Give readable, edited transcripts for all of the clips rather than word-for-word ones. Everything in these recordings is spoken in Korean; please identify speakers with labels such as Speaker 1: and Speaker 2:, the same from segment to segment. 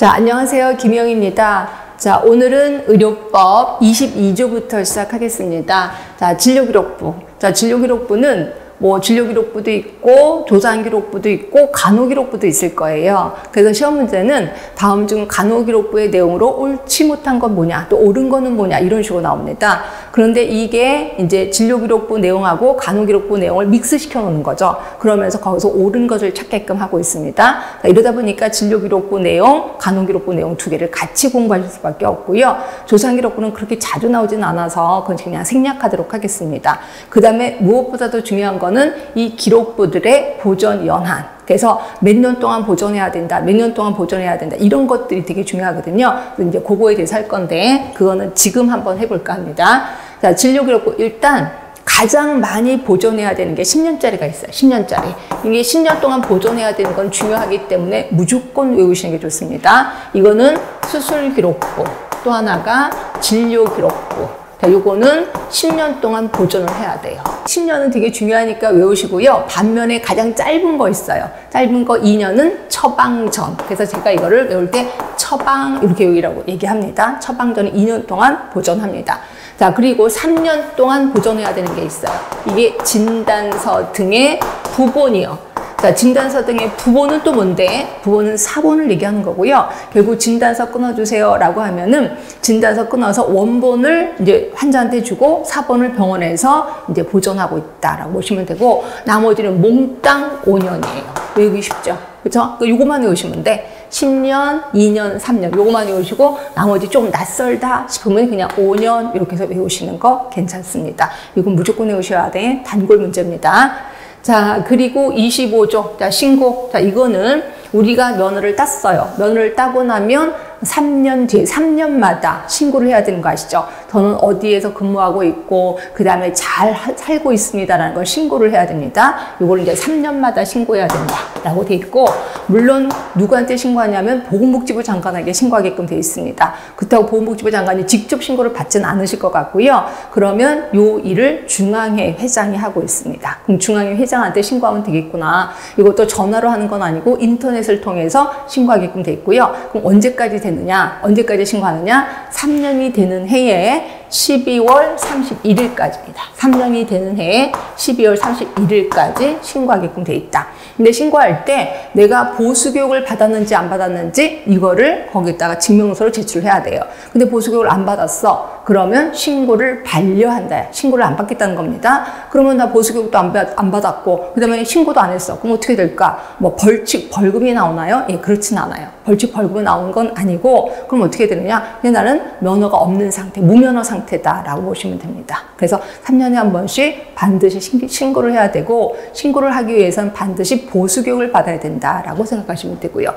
Speaker 1: 자, 안녕하세요. 김영입니다. 자, 오늘은 의료법 22조부터 시작하겠습니다. 자, 진료기록부. 자, 진료기록부는 진료기록부도 있고 조산기록부도 있고 간호기록부도 있을 거예요. 그래서 시험 문제는 다음 중 간호기록부의 내용으로 옳지 못한 건 뭐냐, 또 옳은 거는 뭐냐, 이런 식으로 나옵니다. 그런데 이게 이제 진료기록부 내용하고 간호기록부 내용을 믹스시켜 놓는 거죠. 그러면서 거기서 옳은 것을 찾게끔 하고 있습니다. 자, 이러다 보니까 진료기록부 내용, 간호기록부 내용 두 개를 같이 공부하실 수밖에 없고요. 조산기록부는 그렇게 자주 나오진 않아서 그건 그냥 생략하도록 하겠습니다. 그 다음에 무엇보다도 중요한 건 이 기록부들의 보존 연한. 그래서 몇 년 동안 보존해야 된다, 몇 년 동안 보존해야 된다, 이런 것들이 되게 중요하거든요. 이제 그거에 대해서 할 건데 그거는 지금 한번 해볼까 합니다. 자, 진료기록부 일단 가장 많이 보존해야 되는 게 10년짜리가 있어요. 10년짜리. 이게 10년 동안 보존해야 되는 건 중요하기 때문에 무조건 외우시는 게 좋습니다. 이거는 수술기록부, 또 하나가 진료기록부. 자, 요거는 10년 동안 보존을 해야 돼요. 10년은 되게 중요하니까 외우시고요. 반면에 가장 짧은 거 있어요. 짧은 거 2년은 처방전. 그래서 제가 이거를 외울 때 처방 이렇게 외우라고 얘기합니다. 처방전은 2년 동안 보존합니다. 자, 그리고 3년 동안 보존해야 되는 게 있어요. 이게 진단서 등의 부본이요. 자, 진단서 등의 부본은 또 뭔데? 부본은 사본을 얘기하는 거고요. 결국 진단서 끊어주세요 라고 하면은 진단서 끊어서 원본을 이제 환자한테 주고 사본을 병원에서 이제 보존하고 있다라고 보시면 되고, 나머지는 몽땅 5년이에요. 외우기 쉽죠? 그쵸? 요거만 외우시면 돼. 10년, 2년, 3년 요거만 외우시고 나머지 좀 낯설다 싶으면 그냥 5년 이렇게 해서 외우시는 거 괜찮습니다. 이건 무조건 외우셔야 돼. 단골 문제입니다. 자, 그리고 25조. 자, 신고. 자, 이거는 우리가 면허를 땄어요. 면허를 따고 나면 3년 뒤에, 3년마다 신고를 해야 되는 거 아시죠? 저는 어디에서 근무하고 있고, 그 다음에 잘 살고 있습니다라는 걸 신고를 해야 됩니다. 이걸 이제 3년마다 신고해야 된다라고 돼 있고, 물론 누구한테 신고하냐면 보건복지부 장관에게 신고하게끔 돼 있습니다. 그렇다고 보건복지부 장관이 직접 신고를 받지는 않으실 것 같고요. 그러면 요 일을 중앙회 회장이 하고 있습니다. 그럼 중앙회 회장한테 신고하면 되겠구나. 이것도 전화로 하는 건 아니고 인터넷을 통해서 신고하게끔 돼 있고요. 그럼 언제까지 되느냐? 언제까지 신고하느냐? 3년이 되는 해에 12월 31일까지입니다. 3년이 되는 해에 12월 31일까지 신고하게끔 돼 있다. 근데 신고할 때 내가 보수교육을 받았는지 안 받았는지 이거를 거기다가 증명서를 제출해야 돼요. 근데 보수교육을 안 받았어. 그러면 신고를 반려한다. 신고를 안 받겠다는 겁니다. 그러면 나 보수교육도 안 받았고 그 다음에 신고도 안 했어. 그럼 어떻게 될까? 뭐 벌칙, 벌금이 나오나요? 예, 그렇진 않아요. 벌칙, 벌금이 나오는 건 아니고 그럼 어떻게 되느냐? 그냥 나는 면허가 없는 상태, 무면허 상태다라고 보시면 됩니다. 그래서 3년에 한 번씩 반드시 신고를 해야 되고, 신고를 하기 위해서는 반드시 보수교육을 받아야 된다라고 생각하시면 되고요.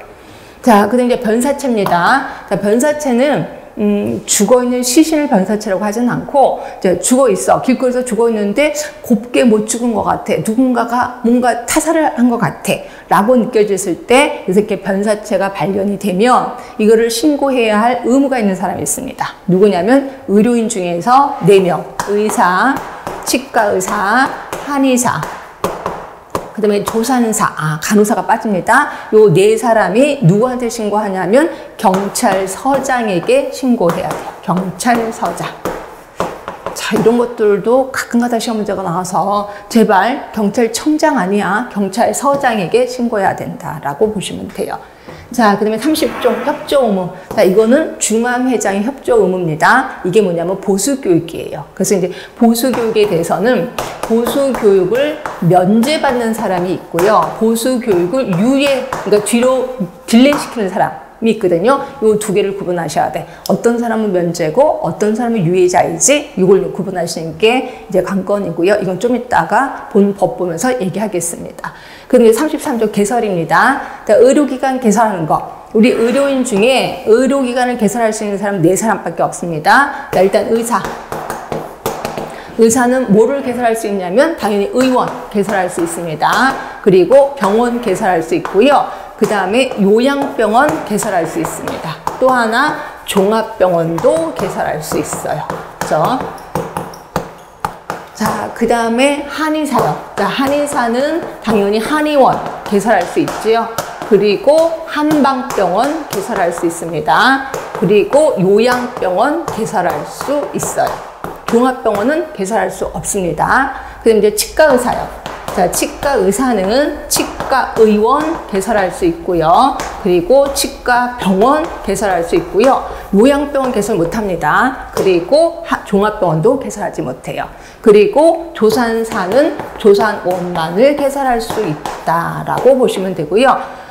Speaker 1: 자, 그 다음에 이제 변사체입니다. 자, 변사체는 죽어있는 시신을 변사체라고 하진 않고, 이제 죽어있어. 길거리에서 죽어있는데 곱게 못 죽은 것 같아. 누군가가 뭔가 타살을 한 것 같아. 라고 느껴졌을 때, 그래서 이렇게 변사체가 발견이 되면 이거를 신고해야 할 의무가 있는 사람이 있습니다. 누구냐면 의료인 중에서 4명. 의사, 치과의사, 한의사, 그 다음에 조산사, 간호사가 빠집니다. 요 4사람이 누구한테 신고하냐면 경찰서장에게 신고해야 돼요. 경찰서장. 자, 이런 것들도 가끔가다 시험 문제가 나와서 제발 경찰청장 아니야, 경찰서장에게 신고해야 된다라고 보시면 돼요. 자, 그 다음에 30조 협조 의무. 자, 이거는 중앙회장의 협조 의무입니다. 이게 뭐냐면 보수교육이에요. 그래서 이제 보수교육에 대해서는 보수교육을 면제받는 사람이 있고요. 보수교육을 그러니까 뒤로 딜레이시키는 사람이 있거든요. 이 두 개를 구분하셔야 돼. 어떤 사람은 면제고 어떤 사람은 유예자이지, 이걸 구분하시는 게 이제 관건이고요. 이건 좀 이따가 본 법 보면서 얘기하겠습니다. 그리고 33조 개설입니다. 자, 의료기관 개설하는 거. 우리 의료인 중에 의료기관을 개설할 수 있는 사람 4사람밖에 없습니다. 자, 일단 의사. 의사는 뭐를 개설할 수 있냐면 당연히 의원 개설할 수 있습니다. 그리고 병원 개설할 수 있고요. 그 다음에 요양병원 개설할 수 있습니다. 또 하나 종합병원도 개설할 수 있어요. 그렇죠? 자, 그 다음에 한의사요. 자, 한의사는 당연히 한의원 개설할 수 있지요. 그리고 한방병원 개설할 수 있습니다. 그리고 요양병원 개설할 수 있어요. 종합병원은 개설할 수 없습니다. 그다음 이제 치과의사요. 자, 치과의사는 치과의원 개설할 수 있고요. 그리고 치과병원 개설할 수 있고요. 요양병원 개설 못합니다. 그리고 종합병원도 개설하지 못해요. 그리고 조산사는 조산원만을 개설할 수 있다라고 보시면 되고요.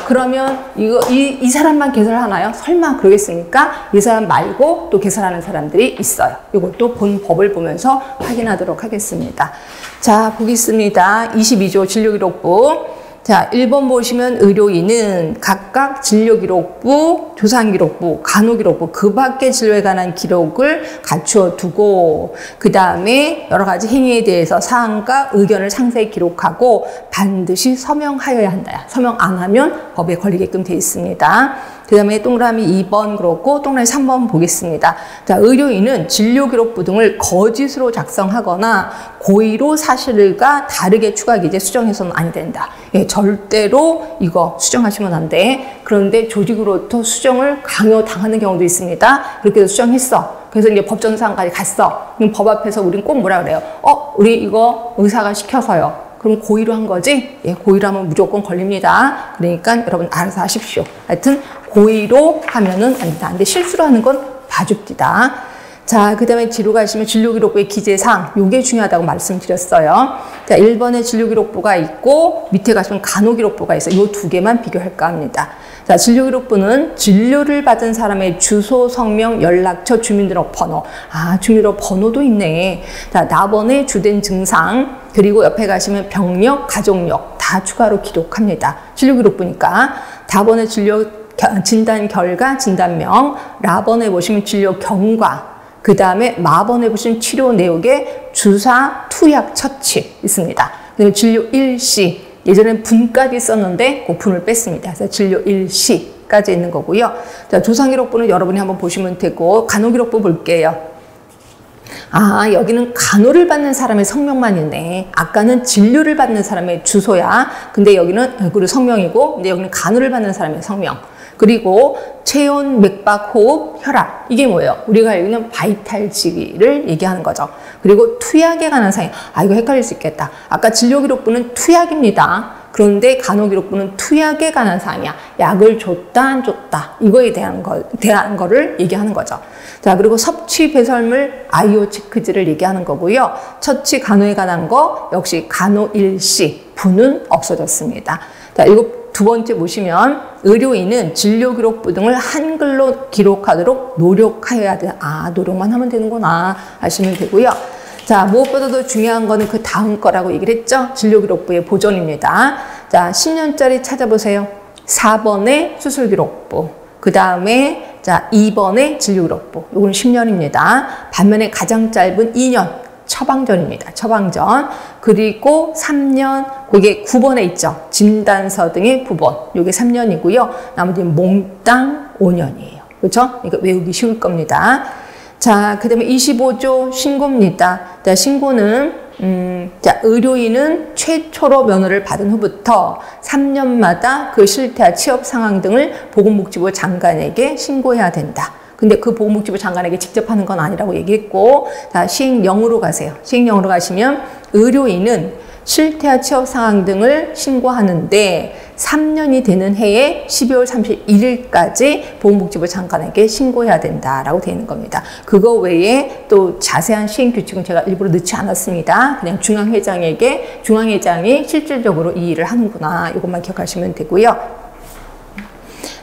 Speaker 1: 그러면 이 사람만 개설하나요? 설마 그러겠습니까? 이 사람 말고 또 개설하는 사람들이 있어요. 이것도 본 법을 보면서 확인하도록 하겠습니다. 자, 보겠습니다. 22조 진료기록부. 자, 1번 보시면 의료인은 각각 진료기록부, 조산기록부, 간호기록부 그 밖의 진료에 관한 기록을 갖추어 두고 그 다음에 여러 가지 행위에 대해서 사항과 의견을 상세히 기록하고 반드시 서명하여야 한다. 서명 안 하면 법에 걸리게끔 되어 있습니다. 그 다음에 동그라미 2번 그렇고 동그라미 3번 보겠습니다. 자, 의료인은 진료기록부 등을 거짓으로 작성하거나 고의로 사실과 다르게 추가 기재 수정해서는 안 된다. 예, 절대로 이거 수정하시면 안 돼. 그런데 조직으로부터 수정을 강요당하는 경우도 있습니다. 그렇게 해서 수정했어. 그래서 이제 법정상까지 갔어. 그럼 법 앞에서 우린 꼭 뭐라 그래요? 우리 이거 의사가 시켜서요. 그럼 고의로 한 거지? 예, 고의로 하면 무조건 걸립니다. 그러니까 여러분 알아서 하십시오. 하여튼 고의로 하면은 안 된다. 근데 실수로 하는 건 봐줍디다. 자, 그 다음에 뒤로 가시면 진료기록부의 기재사항, 요게 중요하다고 말씀드렸어요. 자, 1번에 진료기록부가 있고 밑에 가시면 간호기록부가 있어요. 요 두 개만 비교할까 합니다. 자, 진료기록부는 진료를 받은 사람의 주소, 성명, 연락처, 주민등록번호. 아, 주민등록번호도 있네. 자, 납원의 주된 증상, 그리고 옆에 가시면 병력, 가족력 다 추가로 기록합니다. 진료기록부니까. 답원의 진료 진단 결과, 진단명, 라번에 보시면 진료 경과, 그 다음에 마번에 보시면 치료 내역에 주사, 투약, 처치 있습니다. 그다음에 진료 일시, 예전엔 분까지 썼는데 그 분을 뺐습니다. 그래서 진료 일시까지 있는 거고요. 자, 조상기록부는 여러분이 한번 보시면 되고, 간호기록부 볼게요. 아, 여기는 간호를 받는 사람의 성명만 있네. 아까는 진료를 받는 사람의 주소야. 근데 여기는 그리고 성명이고, 근데 여기는 간호를 받는 사람의 성명. 그리고 체온, 맥박, 호흡, 혈압. 이게 뭐예요? 우리가 알고 있는 바이탈지기를 얘기하는 거죠. 그리고 투약에 관한 사항. 아, 이거 헷갈릴 수 있겠다. 아까 진료기록부는 투약입니다. 그런데 간호기록부는 투약에 관한 사항이야. 약을 줬다, 안 줬다. 이거에 대한 거를 얘기하는 거죠. 자, 그리고 섭취 배설물 아이오 체크지를 얘기하는 거고요. 처치 간호에 관한 거 역시 간호 일시, 분은 없어졌습니다. 자, 두 번째 보시면 의료인은 진료기록부 등을 한글로 기록하도록 노력하여야 돼. 아, 노력만 하면 되는구나 하시면 되고요. 자, 무엇보다도 중요한 거는 그 다음 거라고 얘기를 했죠. 진료기록부의 보존입니다. 자, 10년짜리 찾아보세요. 4번의 수술기록부. 그 다음에 자 2번의 진료기록부. 이건 10년입니다. 반면에 가장 짧은 2년. 처방전입니다. 처방전. 그리고 3년, 그게 9번에 있죠. 진단서 등의 부본. 이게 3년이고요. 나머지는 몽땅 5년이에요. 그렇죠? 이거 외우기 쉬울 겁니다. 자, 그 다음에 25조 신고입니다. 자, 신고는, 자, 의료인은 최초로 면허를 받은 후부터 3년마다 그 실태와 취업 상황 등을 보건복지부 장관에게 신고해야 된다. 근데 그 보건복지부 장관에게 직접 하는 건 아니라고 얘기했고, 자, 시행령으로 가세요. 시행령으로 가시면 의료인은 실태와 취업 상황 등을 신고하는데 3년이 되는 해에 12월 31일까지 보건복지부 장관에게 신고해야 된다라고 되어 있는 겁니다. 그거 외에 또 자세한 시행 규칙은 제가 일부러 넣지 않았습니다. 그냥 중앙회장이 실질적으로 이 일을 하는구나. 이것만 기억하시면 되고요.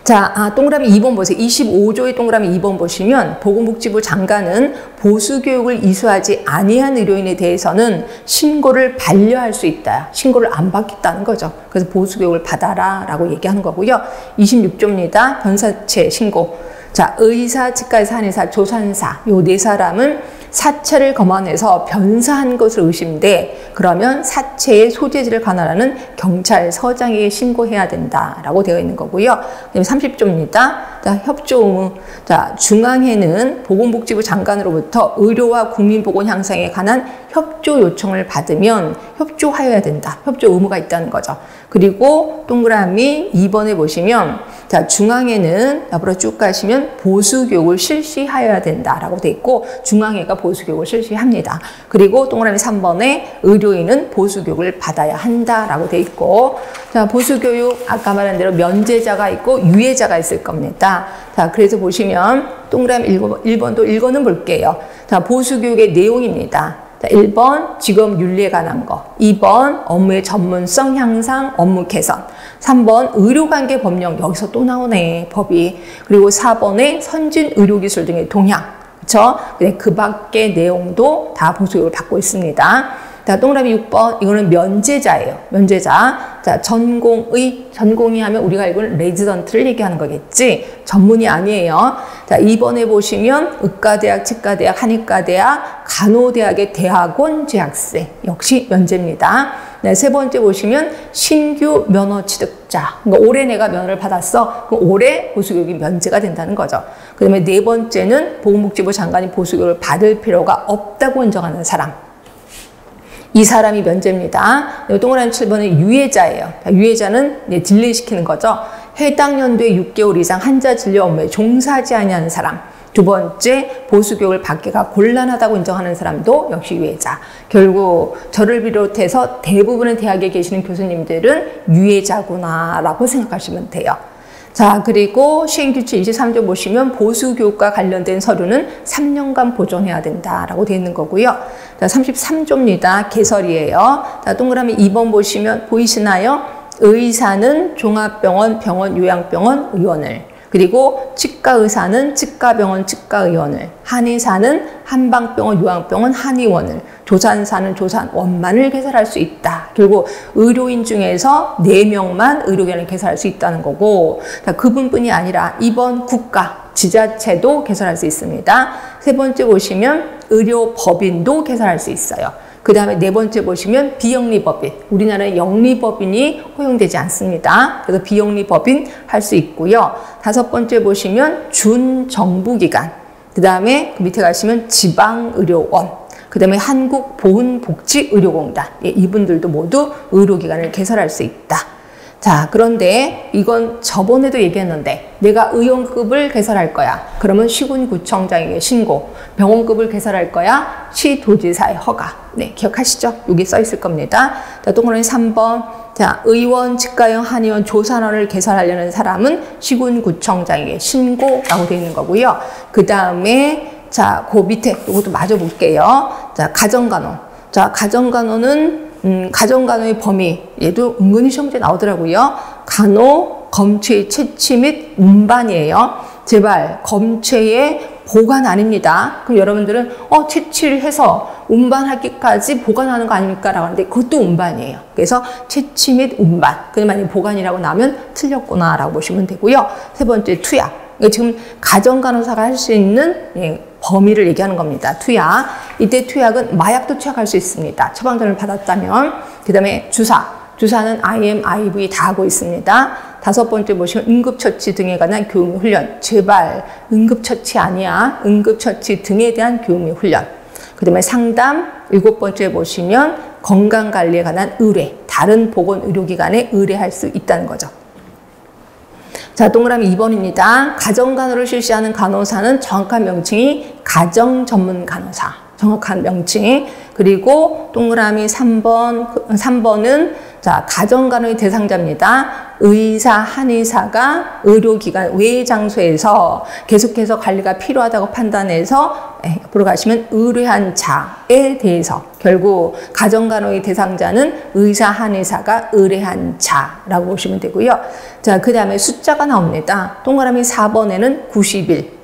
Speaker 1: 자, 동그라미 2번 보세요. 25조의 동그라미 2번 보시면 보건복지부 장관은 보수교육을 이수하지 아니한 의료인에 대해서는 신고를 반려할 수 있다. 신고를 안 받겠다는 거죠. 그래서 보수교육을 받아라 라고 얘기하는 거고요. 26조입니다. 변사체 신고. 자, 의사, 치과의사, 한의사, 조산사 요 네 사람은 사체를 검안해서 변사한 것으로 의심돼. 그러면 사체의 소재지를 관할하는 경찰서장에게 신고해야 된다라고 되어 있는 거고요. 30조입니다. 자, 협조 의무. 자, 중앙회는 보건복지부 장관으로부터 의료와 국민보건 향상에 관한 협조 요청을 받으면 협조하여야 된다. 협조 의무가 있다는 거죠. 그리고 동그라미 2번에 보시면 자, 중앙회는 앞으로 쭉 가시면 보수교육을 실시하여야 된다라고 돼 있고 중앙회가 보수교육을 실시합니다. 그리고 동그라미 3번에 의료인은 보수교육을 받아야 한다라고 돼 있고 자, 보수교육 아까 말한 대로 면제자가 있고 유예자가 있을 겁니다. 자, 그래서 보시면 동그라미 1번도 읽어는 볼게요. 자, 보수교육의 내용입니다. 자, 1번 직업 윤리에 관한 거, 2번 업무의 전문성 향상, 업무 개선, 3번 의료관계 법령, 여기서 또 나오네 법이, 그리고 4번에 선진 의료기술 등의 동향, 그쵸? 그 밖의 내용도 다 보수교육을 받고 있습니다. 자, 동그라미 6번, 이거는 면제자예요. 면제자. 자, 전공이 하면 우리가 알고는 레지던트를 얘기하는 거겠지. 전문이 아니에요. 자, 2번에 보시면 의과대학, 치과대학, 한의과대학, 간호대학의 대학원 재학생. 역시 면제입니다. 네, 세 번째 보시면 신규 면허 취득자. 그러니까 올해 내가 면허를 받았어. 그럼 올해 보수교육이 면제가 된다는 거죠. 그 다음에 네 번째는 보건복지부 장관이 보수교육을 받을 필요가 없다고 인정하는 사람. 이 사람이 면제입니다. 동그라미 7번은 유예자예요. 유예자는 딜레이시키는 거죠. 해당 연도에 6개월 이상 환자 진료 업무에 종사하지 아니하는 사람. 두 번째, 보수교육을 받기가 곤란하다고 인정하는 사람도 역시 유예자. 결국 저를 비롯해서 대부분의 대학에 계시는 교수님들은 유예자구나라고 생각하시면 돼요. 자, 그리고 시행규칙 23조 보시면 보수교육과 관련된 서류는 3년간 보존해야 된다라고 되어 있는 거고요. 자, 33조입니다. 개설이에요. 자, 동그라미 2번 보시면 보이시나요? 의사는 종합병원, 병원, 요양병원, 의원을, 그리고 치과의사는 치과병원, 치과의원을, 한의사는 한방병원, 요양병원, 한의원을, 조산사는 조산원만을 개설할 수 있다. 결국 의료인 중에서 4명만 의료견을 개설할 수 있다는 거고, 그분뿐이 아니라 이번 국가, 지자체도 개설할 수 있습니다. 세 번째 보시면 의료법인도 개설할 수 있어요. 그 다음에 네 번째 보시면 비영리법인. 우리나라는 영리법인이 허용되지 않습니다. 그래서 비영리법인 할 수 있고요. 다섯 번째 보시면 준정부기관. 그 다음에 그 밑에 가시면 지방의료원. 그 다음에 한국보훈복지의료공단. 예, 이분들도 모두 의료기관을 개설할 수 있다. 자, 그런데 이건 저번에도 얘기했는데 내가 의원급을 개설할 거야. 그러면 시군구청장에게 신고. 병원급을 개설할 거야. 시도지사의 허가. 네, 기억하시죠? 여기 써 있을 겁니다. 자, 동그라미 3번. 자, 의원, 치과의원, 한의원, 조산원을 개설하려는 사람은 시군구청장에게 신고라고 되어 있는 거고요. 그 다음에 자, 그 밑에 이것도 마저 볼게요. 자, 가정간호. 자, 가정간호는 가정간호의 범위, 얘도 은근히 시험 문제 나오더라고요. 간호, 검체의 채취 및 운반이에요. 제발 검체의 보관 아닙니다. 그럼 여러분들은 채취를 해서 운반하기까지 보관하는 거 아닙니까? 라고 하는데 그것도 운반이에요. 그래서 채취 및 운반. 그냥 만약에 보관이라고 나오면 틀렸구나 라고 보시면 되고요. 세 번째 투약. 지금 가정간호사가 할 수 있는 범위를 얘기하는 겁니다. 투약. 이때 투약은 마약도 투약할 수 있습니다. 처방전을 받았다면. 그 다음에 주사. 주사는 IM, IV 다 하고 있습니다. 다섯 번째 보시면 응급처치 등에 관한 교육 훈련. 제발 응급처치 아니야. 응급처치 등에 대한 교육 훈련. 그 다음에 상담. 일곱 번째 보시면 건강관리에 관한 의뢰. 다른 보건의료기관에 의뢰할 수 있다는 거죠. 자, 동그라미 2번입니다. 가정간호를 실시하는 간호사는 정확한 명칭이 가정전문간호사. 정확한 명칭. 그리고 동그라미 3번은 자, 가정간호의 대상자입니다. 의사, 한의사가 의료기관 외 장소에서 계속해서 관리가 필요하다고 판단해서 옆으로 가시면 의뢰한 자에 대해서 결국 가정간호의 대상자는 의사, 한의사가 의뢰한 자라고 보시면 되고요. 자, 그 다음에 숫자가 나옵니다. 동그라미 4번에는 90일.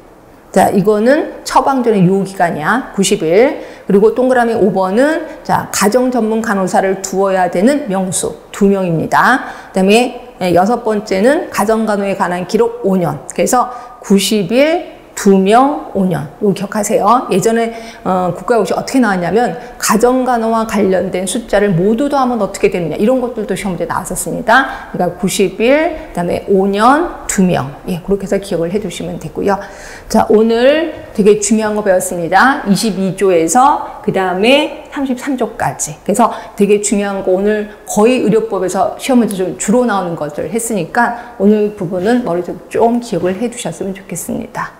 Speaker 1: 자, 이거는 처방전의 요기간이야. 90일. 그리고 동그라미 5번은 자, 가정 전문 간호사를 두어야 되는 명수 2명입니다. 그다음에 여섯 번째는 가정 간호에 관한 기록 5년. 그래서 90일 2명, 5년. 이거 기억하세요. 예전에 국가고시 어떻게 나왔냐면 가정간호와 관련된 숫자를 모두 더하면 어떻게 되느냐 이런 것들도 시험 문제 나왔었습니다. 그러니까 90일, 그다음에 5년, 2명. 예, 그렇게 해서 기억을 해두시면 되고요. 자, 오늘 되게 중요한 거 배웠습니다. 22조에서 그다음에 33조까지. 그래서 되게 중요한 거 오늘 거의 의료법에서 시험 문제 좀 주로 나오는 것들 했으니까 오늘 부분은 머릿속에 좀 기억을 해두셨으면 좋겠습니다.